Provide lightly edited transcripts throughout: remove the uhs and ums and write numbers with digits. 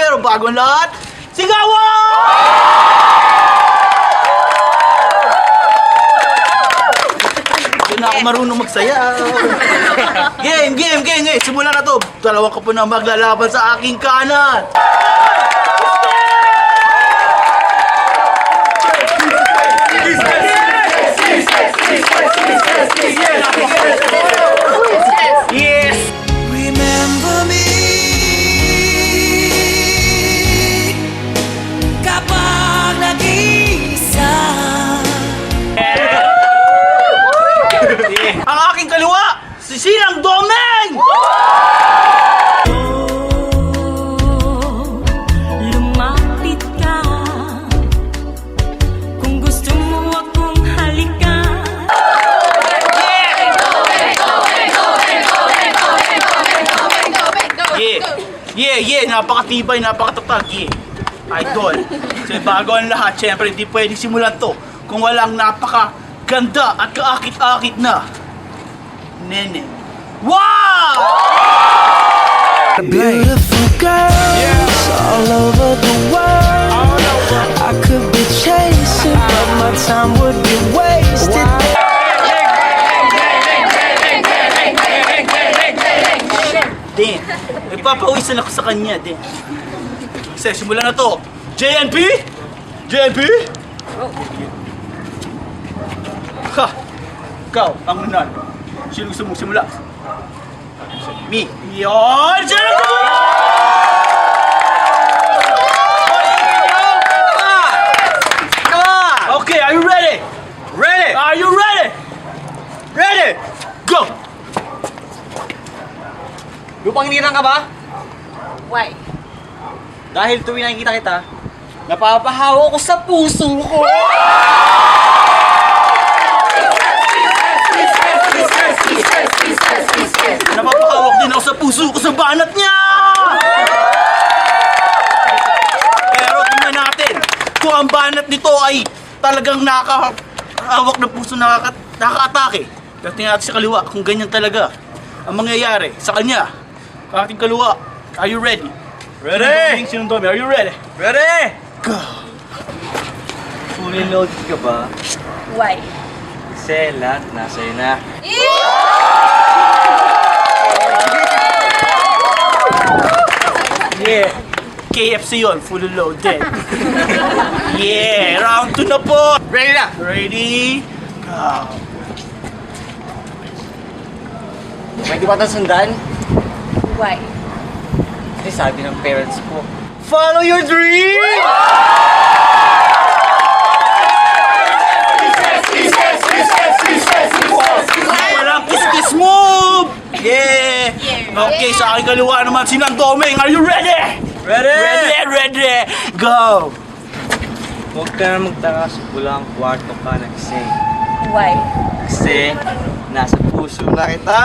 pero bago ang lahat, sigawan! Hindi na ako marunong magsaya. Game! Simulan na to. Dalawang ka po na maglalaban sa aking kanan. Yes! Remember me kapag nag-iisa. Ang aking kaliwa, si Sinang Domeng! Lumapit ka kung gusto mo akong halikan. Yeah, napakatibay, napakatatag, Idol. So bago ang lahat, syempre hindi pwedeng simulan to kung walang napakaganda at kaakit-akit na Nene. Wow! Beautiful girls all over the world. I could be chasing, but my time would be wasted. Din, ipapawisan ako sa kanya, din. Kasi simulan na to. JNP? JNP? Ha! Ikaw, ang nanalo. Sino gusto mong simula? Me. Yun! Sino gusto mo? Come on! Okay, are you ready? Ready! Are you ready? Ready! Go! Lupang nirang ka ba? Why? Dahil tuwing nakikita kita, napapahawa ko sa puso ko! Napapakawak din ako sa puso ko sa banat niya! Pero tingnan natin, kung ang banat nito ay talagang nakakahawak ng puso, nakaka-atake. Pero tingnan natin sa kaliwa kung ganyan talaga ang mangyayari sa kanya. Ating kaliwa, are you ready? Ready! Sinong Domi, are you ready? Ready! Go! Fully loaded ka ba? Why? Kasi lahat nasa'yo na. Yeah! KFC yon, fully loaded. Yeah! Round 2 na po! Ready na! Ready? Go! Pwede ba itong sundan? Why? Kasi sabi ng parents ko, follow your dream! Walang kiss-kiss move! Yeah! Okay, sa aking kaliwa naman, Sinang Domeng, are you ready? Ready! Ready! Go! Huwag ka na magtaka sa pulang kwarto ka nagising. Why? Kasi nasa puso na kita!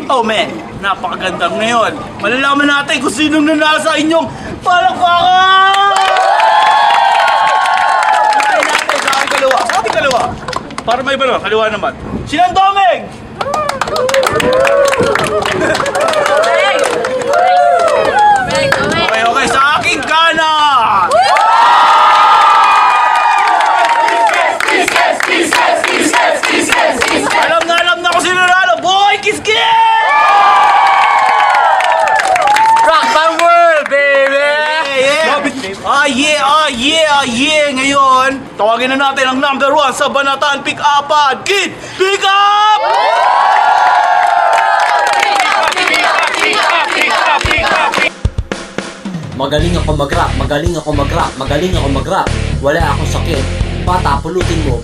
Oh man, napakagandang ngayon. Malalaman natin kung sinong nanalo sa inyong palakpakan! Kaya natin sa aking kaliwa. Sa ating kaliwa. Para may iba naman, kaliwa naman. Sinang Domeng! Okay, sa aking kanan! Alam na kung sino nanalo! Boy, kiss-kiss! Rock my world, baby! Yeah! Ngayon, tawagin na natin ang number 1 sa Banataan Pick-Upan! Kid, pick up! Magaling ako mag-rap. Wala akong sakit. Bata, pulutin mo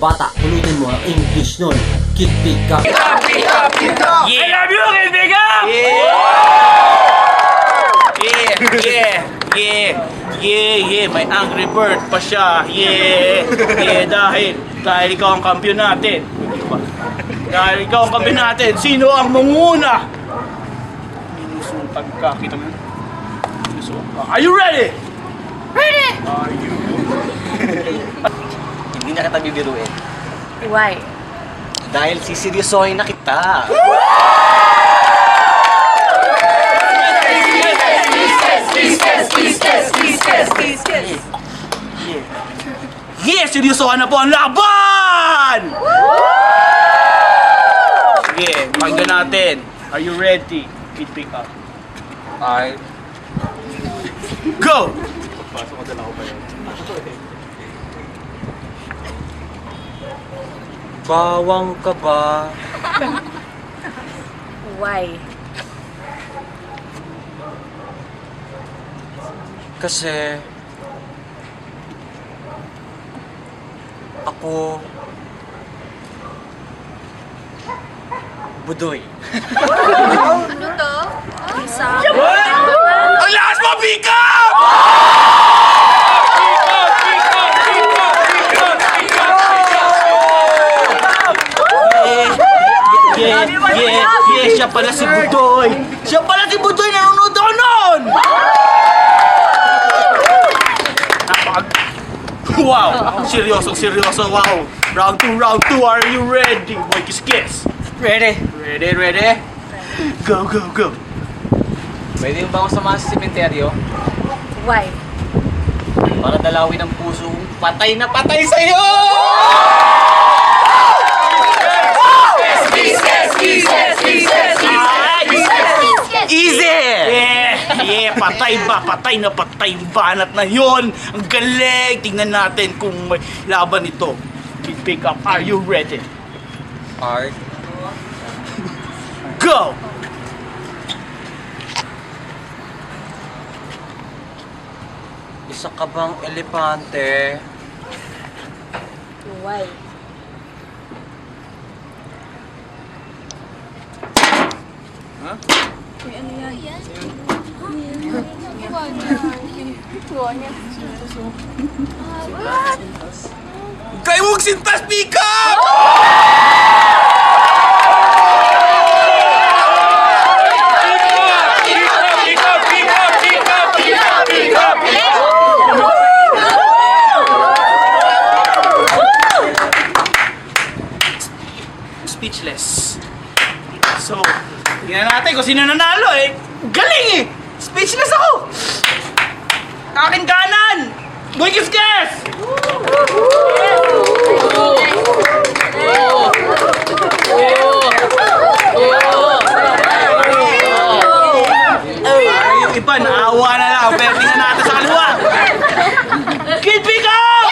ang English nun. Kid, pick up. Yeah! I love you, Kid, pick up! Yeah, may Angry Bird pa siya. Yeah, dahil ikaw ang kampiyon natin. Dahil ikaw ang kampiyon natin, sino ang manguna? Minusutag ka, kita mo? Are you ready? Ready! Are you? Hindi na kita bibiruin. Why? Dahil siseryosohin na kita. Yes, seryosohan na po ang laban! Sige, pakinggan natin. Are you ready? Kid pick up. Ay. Go! Bawang ka ba? Why? Kasi ako budoy. Ano to? Isa? Ang lakas mo, pick up! Yeah, siya pala si Budoy! Siya pala si Budoy! Nanonood ako nun! Wow! Seryoso, wow! Round 2, are you ready? Boy, kiss! Ready? Ready? Go! Pwede mo ba akong samahan sa sementeryo? Why? Para dalawin ang puso kong patay na patay sa'yo! Easy! Yeah, patay ba? Patay na banat na yon. Ang galing! Tingnan natin kung may laban ito. Pick up, are you ready? Art. Go! Isa ka bang elepante? Why? Kayo mong sintas, pick up! Speechless. So, tingnan natin kung sino nanalo eh. Galing eh! Speechless ako! Akin kanan! Boy Kiskes! Yung iba, naawa na lang. Pero tingnan natin sa kaliwa. Kid pick up!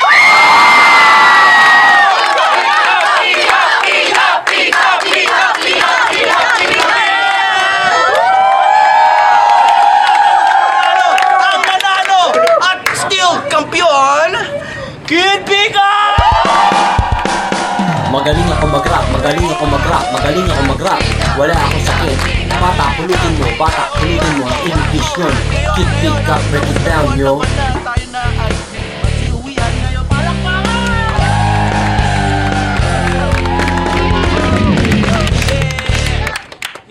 Ang nanalo at still kampiyon, Kid pick up! Magaling ako mag-rap. Wala akong sakit. Bata, pulutin mo ang English nun. Kid pick up, break it down, yo. Tayo na ay mag-iuwian ngayon. Palakpakan!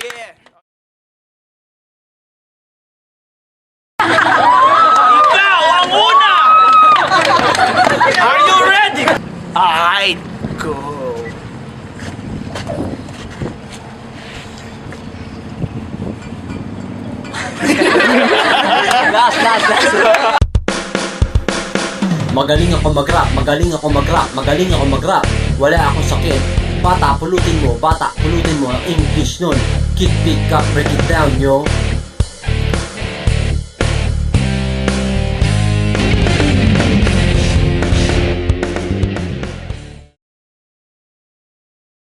Yeah! Ikaw ang una! Are you ready? Alright, go! Last. Magaling ako mag-rap. Wala akong sakit. Bata, pulutin mo ang English nun. Kid pick up, break it down, yo.